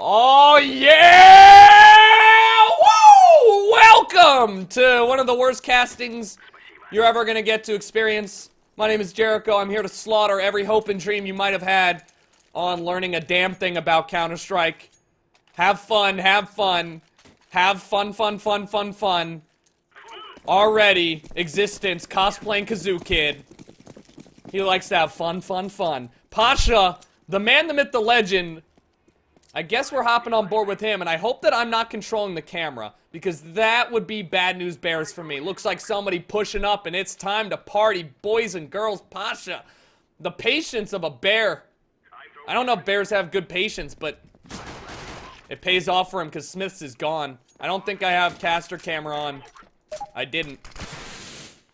Oh, yeah! Woo! Welcome to one of the worst castings you're ever gonna get to experience. My name is Jericho. I'm here to slaughter every hope and dream you might have had on learning a damn thing about Counter-Strike. Have fun, have fun. Have fun, fun, fun, fun, fun. Already, existence, cosplaying Kazoo Kid. He likes to have fun, fun, fun. Pasha, the man, the myth, the legend. I guess we're hopping on board with him, and I hope that I'm not controlling the camera, because that would be bad news bears for me. Looks like somebody pushing up, and it's time to party, boys and girls. Pasha, the patience of a bear. I don't know if bears have good patience, but it pays off for him because Smith's is gone. I don't think I have caster camera on. I didn't.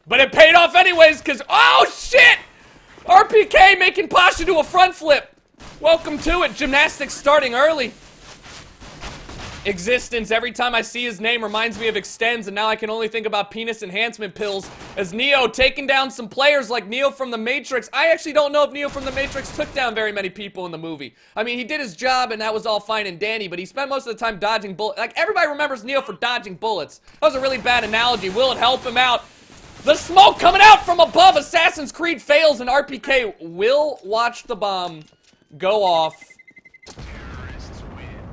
But it paid off anyways, because, oh shit! RPK making Pasha do a front flip. Welcome to it. Gymnastics starting early. Existence, every time I see his name, reminds me of Extends, and now I can only think about penis enhancement pills. As Neo taking down some players like Neo from the Matrix. I actually don't know if Neo from the Matrix took down very many people in the movie. I mean, he did his job, and that was all fine and dandy, but he spent most of the time dodging bullets. Like, everybody remembers Neo for dodging bullets. That was a really bad analogy. Will it help him out? The smoke coming out from above. Assassin's Creed fails, and RPK will watch the bomb go off.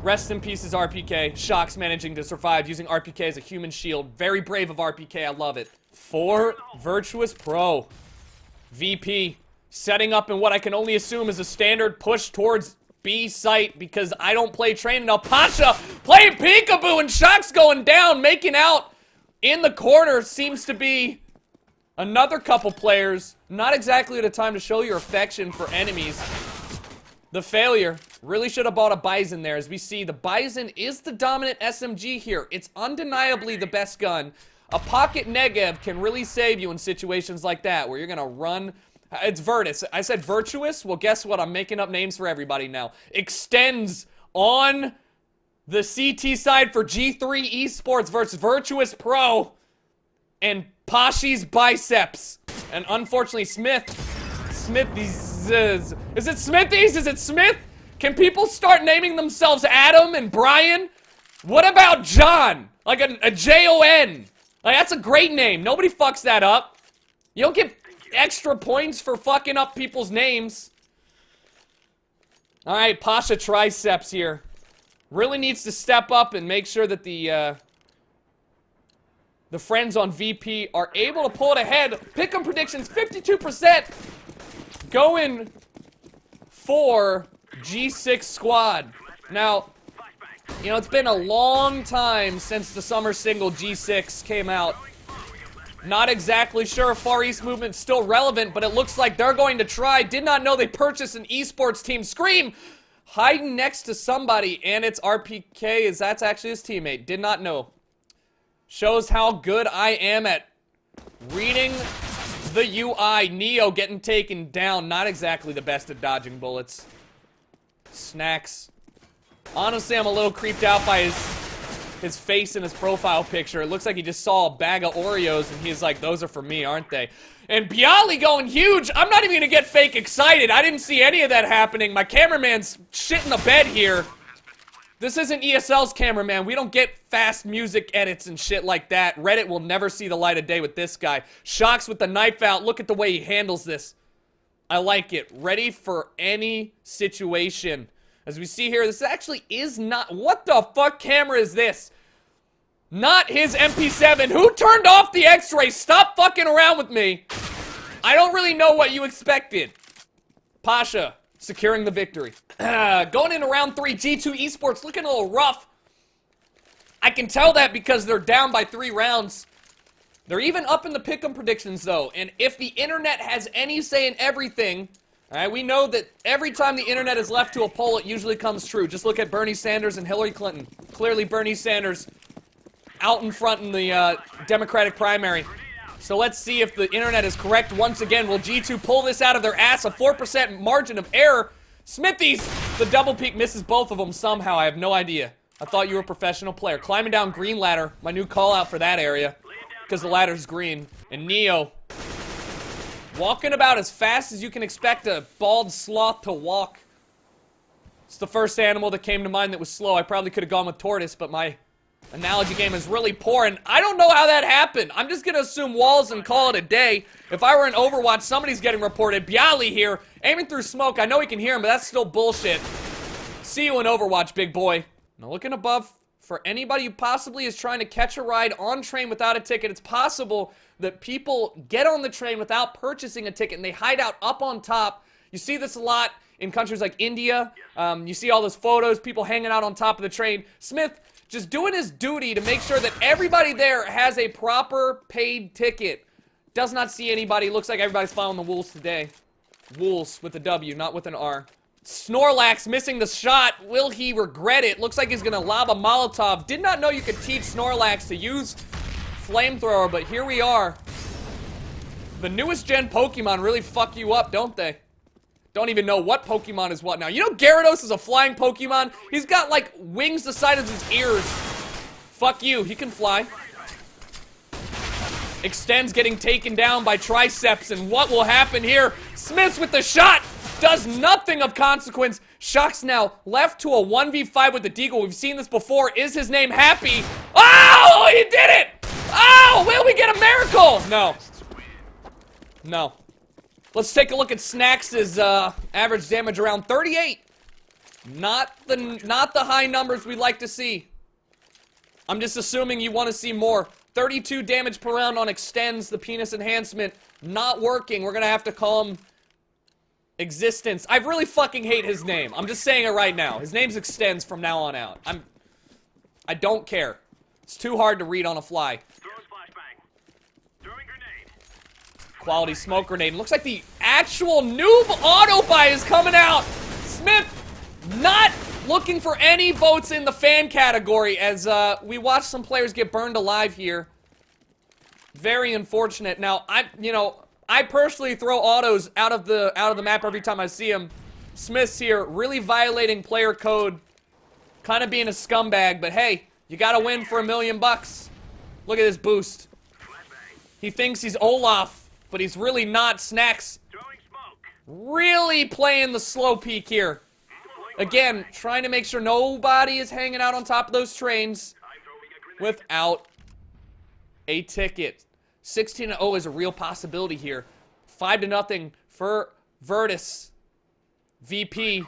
Rest in pieces, RPK. Shock's managing to survive using RPK as a human shield. Very brave of RPK. I love it. For Virtuous Pro. VP. Setting up in what I can only assume is a standard push towards B site because I don't play train enough. Pasha playing peekaboo and Shock's going down. Making out in the corner seems to be another couple players. Not exactly the time to show your affection for enemies. The failure. Really should have bought a Bison there. As we see, the Bison is the dominant SMG here. It's undeniably the best gun. A pocket Negev can really save you in situations like that, where you're gonna run. It's Virtus. I said Virtuous? Well, guess what? I'm making up names for everybody now. Extends on the CT side for G3 Esports versus Virtuous Pro. And Pashi's Biceps. And unfortunately, Smithies. Is it Smithies? Is it Smith? Can people start naming themselves Adam and Brian? What about John? Like a J-O-N. Like, that's a great name. Nobody fucks that up. You don't get extra points for fucking up people's names. Alright, Pasha Triceps here. Really needs to step up and make sure that the friends on VP are able to pull it ahead. Pick'em predictions, 52%. Going for G6 squad. Now, you know, it's been a long time since the summer single G6 came out. Not exactly sure if Far East Movement's still relevant, but it looks like they're going to try. Did not know they purchased an esports team. Scream! Hiding next to somebody, and it's RPK, that's actually his teammate. Did not know. Shows how good I am at reading the UI. Neo getting taken down. Not exactly the best at dodging bullets. Snacks. Honestly, I'm a little creeped out by his face in his profile picture. It looks like he just saw a bag of Oreos and he's like, those are for me, aren't they? And Bialy going huge. I'm not even gonna get fake excited. I didn't see any of that happening. My cameraman's shit in the bed here. This isn't ESL's cameraman. We don't get fast music edits and shit like that. Reddit will never see the light of day with this guy. Shocks with the knife out. Look at the way he handles this. I like it. Ready for any situation. As we see here, this actually is not... What the fuck camera is this? Not his MP7. Who turned off the X-ray? Stop fucking around with me. I don't really know what you expected. Pasha securing the victory. Going into round 3, G2 Esports looking a little rough. I can tell that because they're down by 3 rounds. They're even up in the pick'em predictions, though. And if the internet has any say in everything, alright, we know that every time the internet is left to a poll, it usually comes true. Just look at Bernie Sanders and Hillary Clinton. Clearly, Bernie Sanders out in front in the Democratic primary. So let's see if the internet is correct once again. Will G2 pull this out of their ass? A 4% margin of error. Smithies, the double peak misses both of them somehow. I have no idea. I thought you were a professional player. Climbing down green ladder. My new call out for that area. Because the ladder's green. And Neo walking about as fast as you can expect a bald sloth to walk. It's the first animal that came to mind that was slow. I probably could have gone with tortoise, but my analogy game is really poor, and I don't know how that happened. I'm just gonna assume walls and call it a day. If I were in Overwatch, somebody's getting reported. Bialy here, aiming through smoke. I know he can hear him, but that's still bullshit. See you in Overwatch, big boy. Now looking above for anybody who possibly is trying to catch a ride on train without a ticket. It's possible that people get on the train without purchasing a ticket, and they hide out up on top. You see this a lot in countries like India. You see all those photos, people hanging out on top of the train. Smith just doing his duty to make sure that everybody there has a proper paid ticket. Does not see anybody. Looks like everybody's following the Wolves today. Wolves with a W, not with an R. Snorlax missing the shot. Will he regret it? Looks like he's gonna lob a Molotov. Did not know you could teach Snorlax to use flamethrower, but here we are. The newest gen Pokemon really fuck you up, don't they? Don't even know what Pokemon is what now. You know Gyarados is a flying Pokemon? He's got, like, wings the size of his ears. Fuck you, he can fly. Extends getting taken down by Triceps, and what will happen here? Smiths with the shot! Does nothing of consequence. Shock's now left to a 1v5 with the Deagle. We've seen this before. Is his name Happy? Oh, he did it! Oh, will we get a miracle? No. No. Let's take a look at Snax's average damage around 38. Not the high numbers we like to see. I'm just assuming you want to see more. 32 damage per round on Extends, the penis enhancement. Not working. We're gonna have to call him Existence. I really fucking hate his name. I'm just saying it right now. His name's Extends from now on out. I don't care. It's too hard to read on a fly. Quality smoke grenade. Looks like the actual noob auto buy is coming out. Smith not looking for any votes in the fan category as we watch some players get burned alive here. Very unfortunate. Now, I personally throw autos out of the map every time I see them. Smith's here really violating player code. Kind of being a scumbag, but hey, you gotta win for $1 million. Look at this boost. He thinks he's Olaf. But he's really not. Snacks really playing the slow peak here. Again, trying to make sure nobody is hanging out on top of those trains without a ticket. 16-0 is a real possibility here. 5-0 for Virtus. VP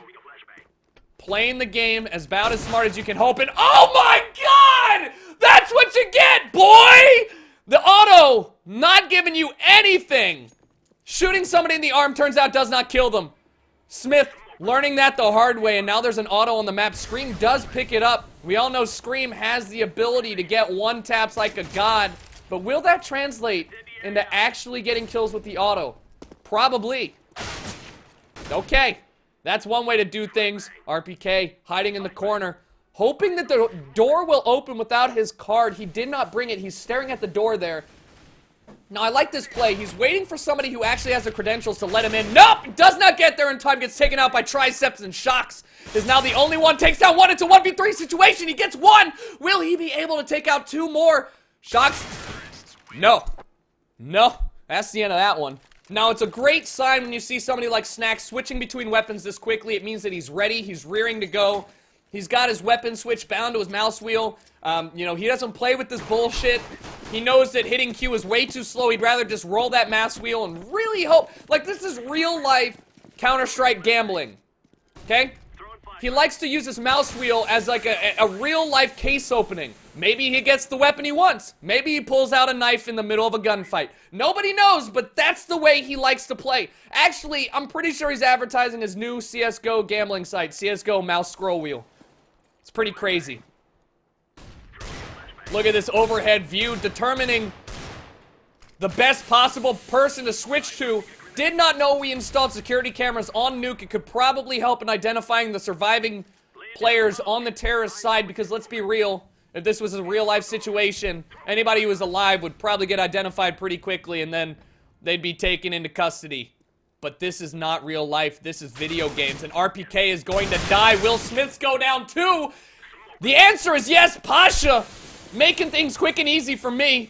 playing the game as about as smart as you can hope. And oh my god! That's what you get, boy! The auto, not giving you anything. Shooting somebody in the arm turns out does not kill them. Smith learning that the hard way, and now there's an auto on the map. Scream does pick it up. We all know Scream has the ability to get one taps like a god, but will that translate into actually getting kills with the auto? Probably. Okay, that's one way to do things. RPK hiding in the corner. Hoping that the door will open without his card. He did not bring it. He's staring at the door there. Now, I like this play. He's waiting for somebody who actually has the credentials to let him in. Nope! Does not get there in time. Gets taken out by Triceps, and Shocks is now the only one. Takes down one. It's a 1v3 situation. He gets one. Will he be able to take out two more? Shocks. No. No. That's the end of that one. Now, it's a great sign when you see somebody like Snacks switching between weapons this quickly. It means that he's ready. He's rearing to go. He's got his weapon switch bound to his mouse wheel. He doesn't play with this bullshit. He knows that hitting Q is way too slow. He'd rather just roll that mouse wheel and really hope. Like, this is real life Counter-Strike gambling. Okay? He likes to use his mouse wheel as like a real life case opening. Maybe he gets the weapon he wants. Maybe he pulls out a knife in the middle of a gunfight. Nobody knows, but that's the way he likes to play. Actually, I'm pretty sure he's advertising his new CSGO gambling site, CSGO mouse scroll wheel. It's pretty crazy. Look at this overhead view, determining the best possible person to switch to. Did not know we installed security cameras on Nuke. It could probably help in identifying the surviving players on the terrorist side, because let's be real, if this was a real life situation, anybody who was alive would probably get identified pretty quickly and then they'd be taken into custody. But this is not real life. This is video games. And RPK is going to die. Will Smiths go down too? The answer is yes, Pasha. Making things quick and easy for me.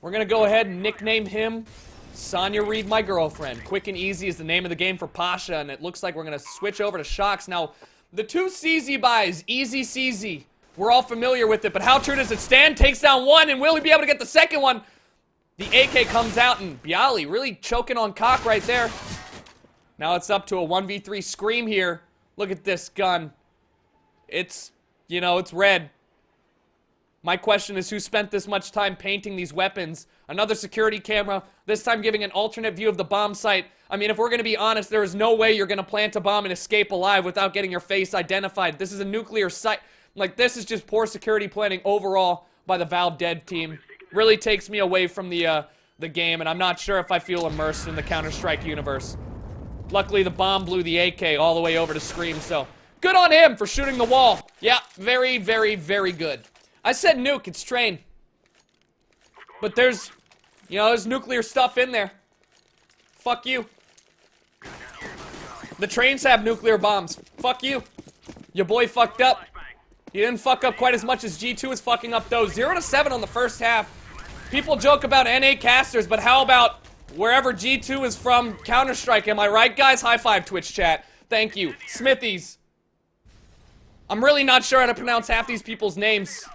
We're going to go ahead and nickname him Sonya Reed, my girlfriend. Quick and easy is the name of the game for Pasha. And it looks like we're going to switch over to Shocks. Now, The two CZ buys, easy CZ. We're all familiar with it, but how true does it stand? Takes down one, and will he be able to get the second one? The AK comes out, and Bialy really choking on cock right there. Now it's up to a 1v3 Scream here. Look at this gun. It's, you know, it's red. My question is, who spent this much time painting these weapons? Another security camera, this time giving an alternate view of the bomb site. I mean, if we're gonna be honest, there is no way you're gonna plant a bomb and escape alive without getting your face identified. This is a nuclear site. Like, this is just poor security planning overall by the Valve dev team. Really takes me away from the game, and I'm not sure if I feel immersed in the Counter-Strike universe. Luckily, the bomb blew the AK all the way over to Scream, so good on him for shooting the wall. Yeah, very, very, very good. I said nuke, it's train. But there's, you know, there's nuclear stuff in there. Fuck you. The trains have nuclear bombs. Fuck you. Your boy fucked up. He didn't fuck up quite as much as G2 is fucking up though. 0-7 on the first half. People joke about NA casters, but how about wherever G2 is from, Counter-Strike, am I right, guys? High five, Twitch chat. Thank you. Smithies. I'm really not sure how to pronounce half these people's names.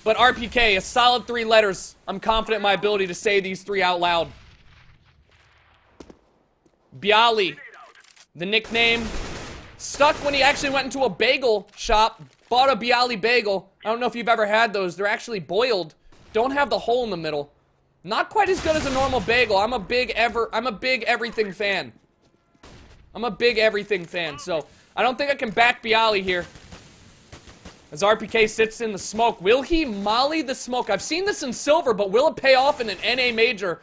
But RPK, a solid 3 letters. I'm confident in my ability to say these 3 out loud. Bialy, the nickname, stuck when he actually went into a bagel shop, bought a Bialy bagel. I don't know if you've ever had those. They're actually boiled. Don't have the hole in the middle. Not quite as good as a normal bagel. I'm a big everything fan. I'm a big everything fan, so I don't think I can back Bialy here. As RPK sits in the smoke, will he molly the smoke? I've seen this in Silver, but will it pay off in an NA major?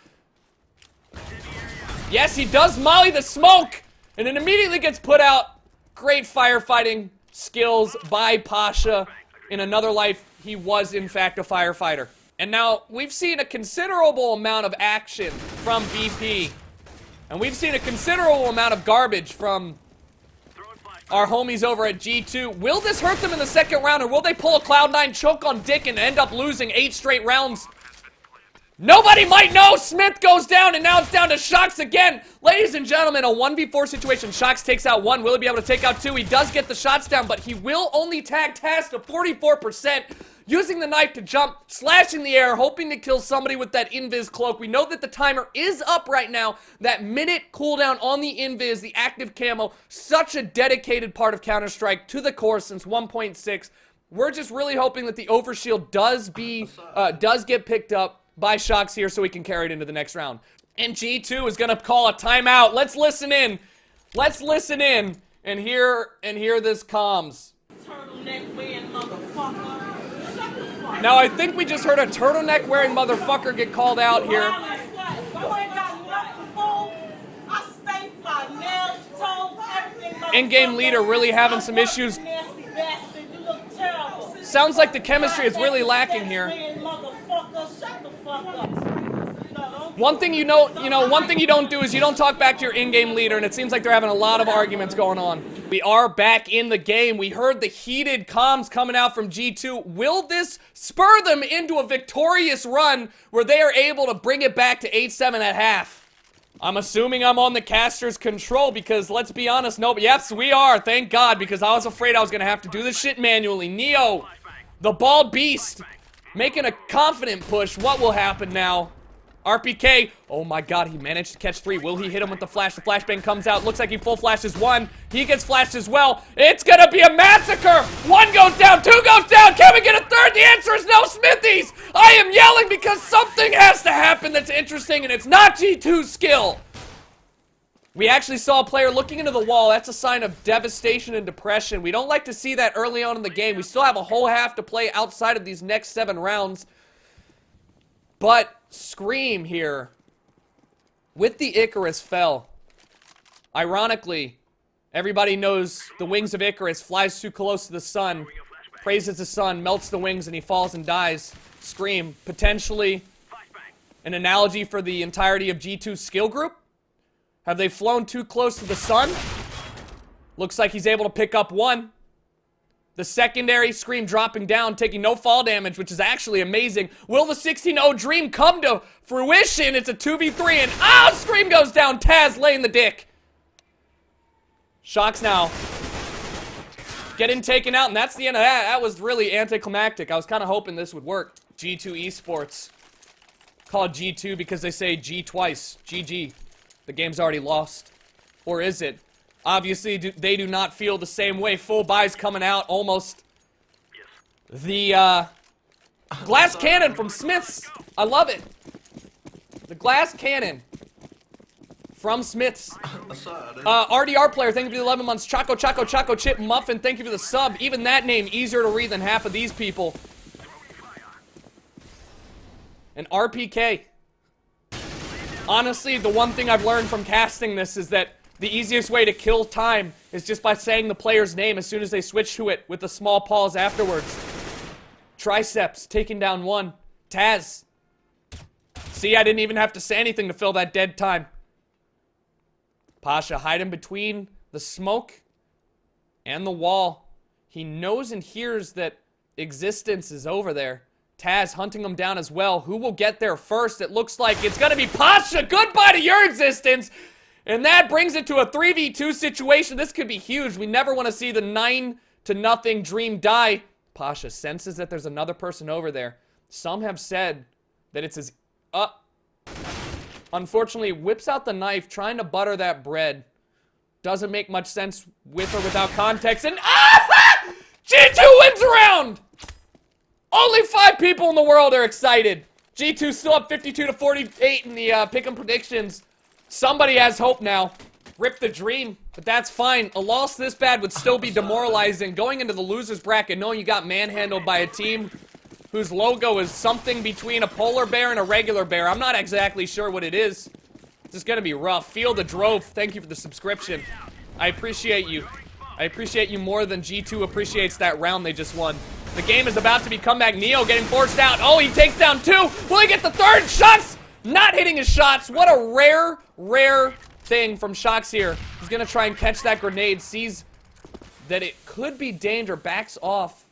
Yes, he does molly the smoke, and it immediately gets put out. Great firefighting skills by Pasha. In another life, he was in fact a firefighter. And now, we've seen a considerable amount of action from VP. And we've seen a considerable amount of garbage from our homies over at G2. Will this hurt them in the second round, or will they pull a Cloud9 choke on Dick and end up losing 8 straight rounds? Nobody might know. Smith goes down, and now it's down to Shox again. Ladies and gentlemen, a 1v4 situation. Shox takes out 1. Will he be able to take out 2? He does get the shots down, but he will only tag Taz to 44%. Using the knife to jump, slashing the air, hoping to kill somebody with that invis cloak. We know that the timer is up right now. That minute cooldown on the invis, the active camo, such a dedicated part of Counter-Strike to the core since 1.6. We're just really hoping that the overshield does get picked up by Shox here so we can carry it into the next round. And G2 is gonna call a timeout. Let's listen in. Let's listen in and hear this comms. Turtleneck wearing motherfucker. Now, I think we just heard a turtleneck-wearing motherfucker get called out here. In-game leader really having some issues. Sounds like the chemistry is really lacking here. One thing one thing you don't do is you don't talk back to your in-game leader, and it seems like they're having a lot of arguments going on. We are back in the game. We heard the heated comms coming out from G2. Will this spur them into a victorious run where they are able to bring it back to 8-7 at half? I'm assuming I'm on the caster's control because, let's be honest, no, yes, we are, thank God, because I was afraid I was going to have to do this shit manually. Neo, the bald beast, making a confident push. What will happen now? RPK, oh my God, he managed to catch 3. Will he hit him with the flash? The flashbang comes out. Looks like he full flashes 1. He gets flashed as well. It's gonna be a massacre. 1 goes down, 2 goes down. Can we get a 3rd? The answer is no, Smithies. I am yelling because something has to happen that's interesting, and it's not G2's skill. We actually saw a player looking into the wall. That's a sign of devastation and depression. We don't like to see that early on in the game. We still have a whole half to play outside of these next 7 rounds. But Scream here with the Icarus fell. Ironically, everybody knows the wings of Icarus, flies too close to the sun, praises the sun, melts the wings, and he falls and dies. Scream, potentially an analogy for the entirety of G2's skill group. Have they flown too close to the sun? Looks like he's able to pick up 1. The secondary, Scream dropping down, taking no fall damage, which is actually amazing. Will the 16-0 dream come to fruition? It's a 2v3, and Scream goes down. Taz laying the dick. Shox now. Getting taken out, and that's the end of that. That was really anticlimactic. I was kind of hoping this would work. G2 Esports. Called G2 because they say G twice. GG. The game's already lost. Or is it? Obviously, they do not feel the same way. Full buys coming out almost. The, glass cannon from Smiths. I love it. The glass cannon from Smiths. RDR player, thank you for the 11 months. Choco Chip Muffin, thank you for the sub. Even that name easier to read than half of these people. And RPK. Honestly, the one thing I've learned from casting this is that the easiest way to kill time is just by saying the player's name as soon as they switch to it with a small pause afterwards. Triceps, taking down one. Taz. See, I didn't even have to say anything to fill that dead time. Pasha hiding between the smoke and the wall. He knows and hears that existence is over there. Taz hunting him down as well. Who will get there first? It looks like it's gonna be Pasha. Goodbye to your existence. And that brings it to a 3v2 situation. This could be huge. We never want to see the 9-0 dream die. Pasha senses that there's another person over there. Some have said that it's his... Unfortunately, whips out the knife, trying to butter that bread. Doesn't make much sense with or without context. And G2 wins the round! Only 5 people in the world are excited. G2 still up 52-48 in the pick'em predictions. Somebody has hope now. Rip the dream, but that's fine. A loss this bad would still be demoralizing. Going into the loser's bracket, knowing you got manhandled by a team whose logo is something between a polar bear and a regular bear. I'm not exactly sure what it is. It's just gonna be rough. Feel the drove. Thank you for the subscription. I appreciate you. I appreciate you more than G2 appreciates that round they just won. The game is about to be comeback. Neo getting forced out. Oh, he takes down 2. Will he get the 3rd? Shots! Not hitting his shots. What a rare thing from Shox here. He's gonna try and catch that grenade. Sees that it could be danger. Backs off.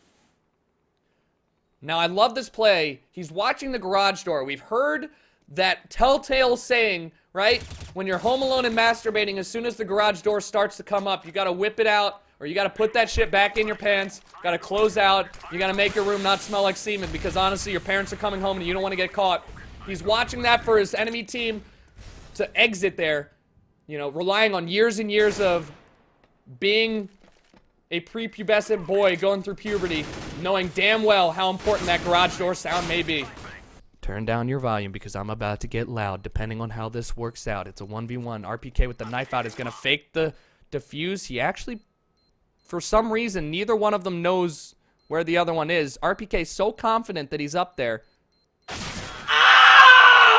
Now, I love this play. He's watching the garage door. We've heard that telltale saying, right? When you're home alone and masturbating, as soon as the garage door starts to come up, you gotta whip it out, or you gotta put that shit back in your pants, gotta close out, you gotta make your room not smell like semen, because honestly, your parents are coming home and you don't want to get caught. He's watching that for his enemy team to exit there, you know, relying on years and years of being a prepubescent boy going through puberty, knowing damn well how important that garage door sound may be. Turn down your volume because I'm about to get loud depending on how this works out. It's a 1v1. RPK with the knife out is going to fake the defuse. He actually, for some reason, neither one of them knows where the other one is. RPK is so confident that he's up there.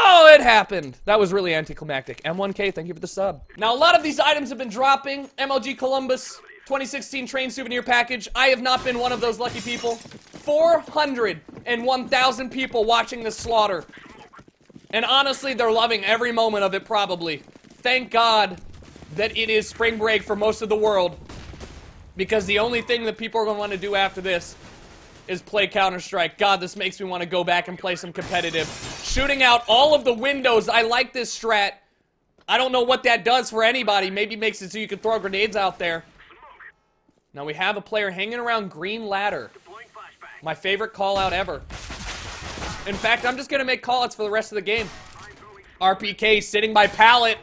Oh, it happened. That was really anticlimactic. M1K, thank you for the sub. Now, a lot of these items have been dropping. MLG Columbus 2016 train souvenir package. I have not been one of those lucky people. 401,000 people watching this slaughter. And honestly, they're loving every moment of it, probably. Thank God that it is spring break for most of the world. Because the only thing that people are going to want to do after this is play Counter-Strike. God, this makes me want to go back and play some competitive. Shooting out all of the windows. I like this strat. I don't know what that does for anybody. Maybe makes it so you can throw grenades out there. Now we have a player hanging around green ladder. My favorite call out ever. In fact, I'm just going to make call outs for the rest of the game. RPK sitting by pallet.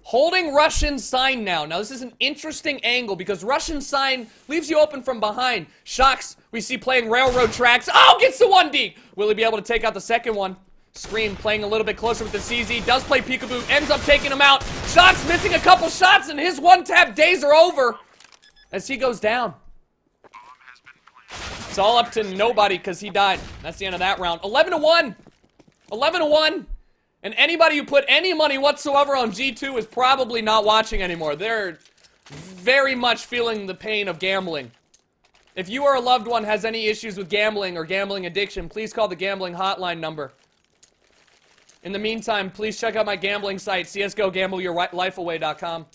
Holding Russian sign now. Now this is an interesting angle because Russian sign leaves you open from behind. Shox, we see playing railroad tracks. Oh, gets the 1D. Will he be able to take out the second one? Scream playing a little bit closer with the CZ. Does play peekaboo. Ends up taking him out. Shox missing a couple shots and his one-tap days are over. As he goes down. It's all up to nobody because he died. That's the end of that round. 11-1. 11-1. And anybody who put any money whatsoever on G2 is probably not watching anymore. They're very much feeling the pain of gambling. If you or a loved one has any issues with gambling or gambling addiction, please call the gambling hotline number. In the meantime, please check out my gambling site, csgogambleyourlifeaway.com.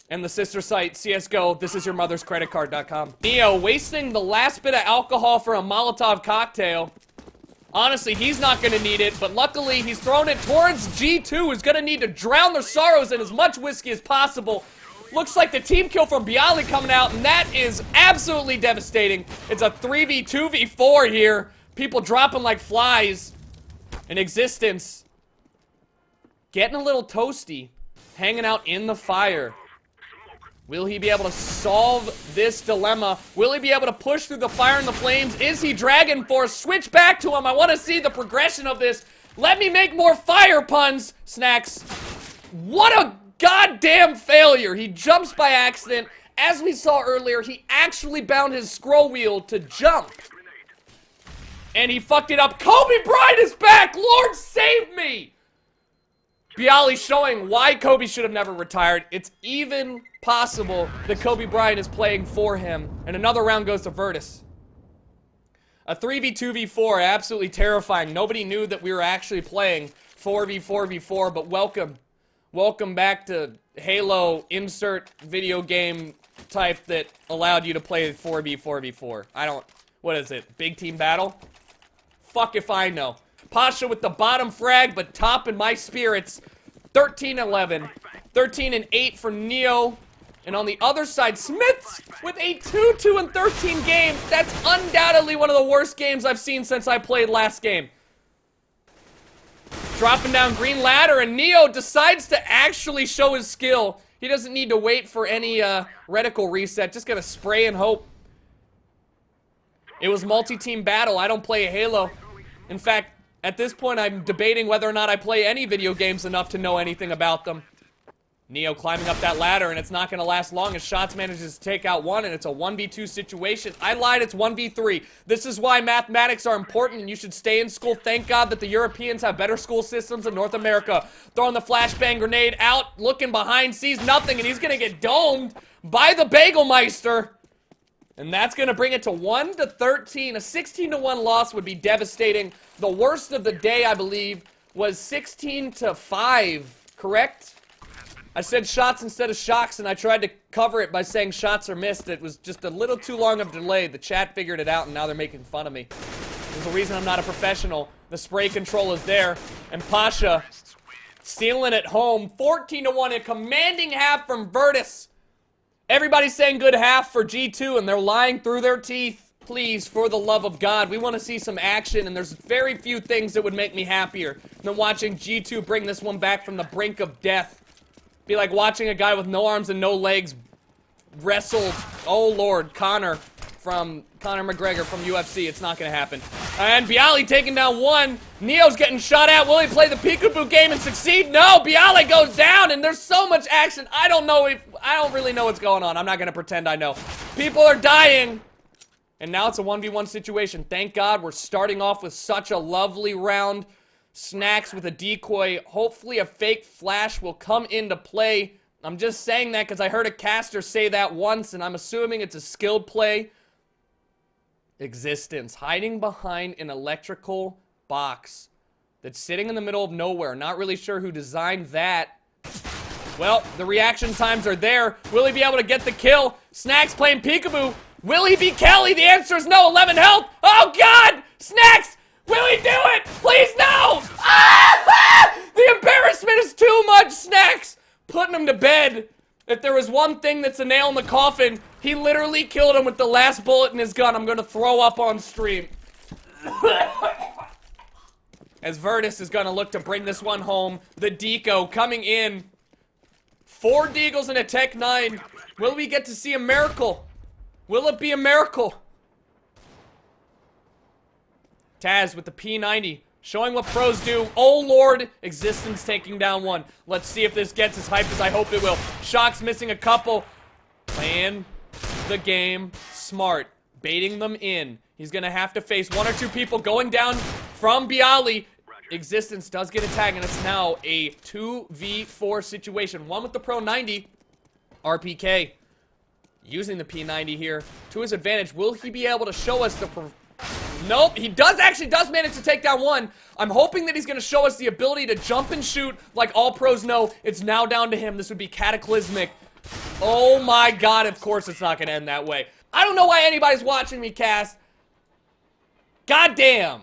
And the sister site, CSGO, thisisyourmotherscreditcard.com. Neo wasting the last bit of alcohol for a Molotov cocktail. Honestly, he's not going to need it, but luckily he's thrown it towards G2, who's going to need to drown their sorrows in as much whiskey as possible. Looks like the team kill from Bialy coming out, and that is absolutely devastating. It's a 3v2v4 here. People dropping like flies. In Existence getting a little toasty, hanging out in the fire. Will he be able to solve this dilemma? Will he be able to push through the fire and the flames? Is he Dragon Force? Switch back to him. I want to see the progression of this. Let me make more fire puns, Snacks. What a goddamn failure. He jumps by accident. As we saw earlier, he actually bound his scroll wheel to jump. And he fucked it up. Kobe Bryant is back! Lord save me! Bialy showing why Kobe should have never retired. It's even possible that Kobe Bryant is playing for him. And another round goes to Virtus. A 3v2v4, absolutely terrifying. Nobody knew that we were actually playing 4v4v4, but welcome. Welcome back to Halo insert video game type that allowed you to play 4v4v4. What is it? Big team battle? Fuck if I know. Pasha with the bottom frag, but top in my spirits. 13-11. 13-8 for Neo. And on the other side, Smiths with a 2-2-13 game. That's undoubtedly one of the worst games I've seen since I played last game. Dropping down green ladder, and Neo decides to actually show his skill. He doesn't need to wait for any reticle reset. Just gonna spray and hope. It was multi-team battle. I don't play Halo. In fact, at this point, I'm debating whether or not I play any video games enough to know anything about them. Neo climbing up that ladder, and it's not going to last long as Shots manages to take out one, and it's a 1v2 situation. I lied, it's 1v3. This is why mathematics are important, and you should stay in school. Thank God that the Europeans have better school systems than North America. Throwing the flashbang grenade out, looking behind, sees nothing, and he's going to get domed by the Bagelmeister. And that's going to bring it to 1-13. A 16-1 loss would be devastating. The worst of the day, I believe, was 16-5, correct? I said shots instead of shocks, and I tried to cover it by saying shots are missed. It was just a little too long of a delay. The chat figured it out, and now they're making fun of me. There's a reason I'm not a professional. The spray control is there, and Pasha sealing it home. 14-1, a commanding half from Virtus. Everybody's saying good half for G2, and they're lying through their teeth. Please, for the love of God, we want to see some action, and there's very few things that would make me happier than watching G2 bring this one back from the brink of death. Be like watching a guy with no arms and no legs wrestle, oh Lord, Conor McGregor from UFC. It's not going to happen. And Bialy taking down one. Neo's getting shot at. Will he play the peekaboo game and succeed? No, Bialy goes down, and there's so much action. I don't really know what's going on. I'm not going to pretend I know. People are dying. And now it's a 1v1 situation. Thank God we're starting off with such a lovely round. Snacks with a decoy. Hopefully a fake flash will come into play. I'm just saying that because I heard a caster say that once, and I'm assuming it's a skilled play. Existence. Hiding behind an electrical box that's sitting in the middle of nowhere. Not really sure who designed that. Well, the reaction times are there. Will he be able to get the kill? Snacks playing peekaboo. Will he be Kelly? The answer is no. 11 health. Oh, God! Snacks! Will he do it? Please, no! Ah! The embarrassment is too much, Snacks! Putting him to bed. If there was one thing that's a nail in the coffin, he literally killed him with the last bullet in his gun. I'm gonna throw up on stream. As Virtus is gonna look to bring this one home. The Deco coming in. 4 Deagles and a Tech 9. Will we get to see a miracle? Will it be a miracle? Taz with the P90, showing what pros do. Oh Lord, Existence taking down one. Let's see if this gets as hyped as I hope it will. Shock's missing a couple. Playing the game smart, baiting them in. He's gonna have to face 1 or 2 people going down from Bialy. Existence does get a tag, and it's now a 2v4 situation. One with the Pro 90. RPK using the P90 here to his advantage. Will he be able to show us the... Nope, he does manage to take down one. I'm hoping that he's going to show us the ability to jump and shoot like all pros know. It's now down to him. This would be cataclysmic. Oh my God, of course it's not going to end that way. I don't know why anybody's watching me cast. God damn.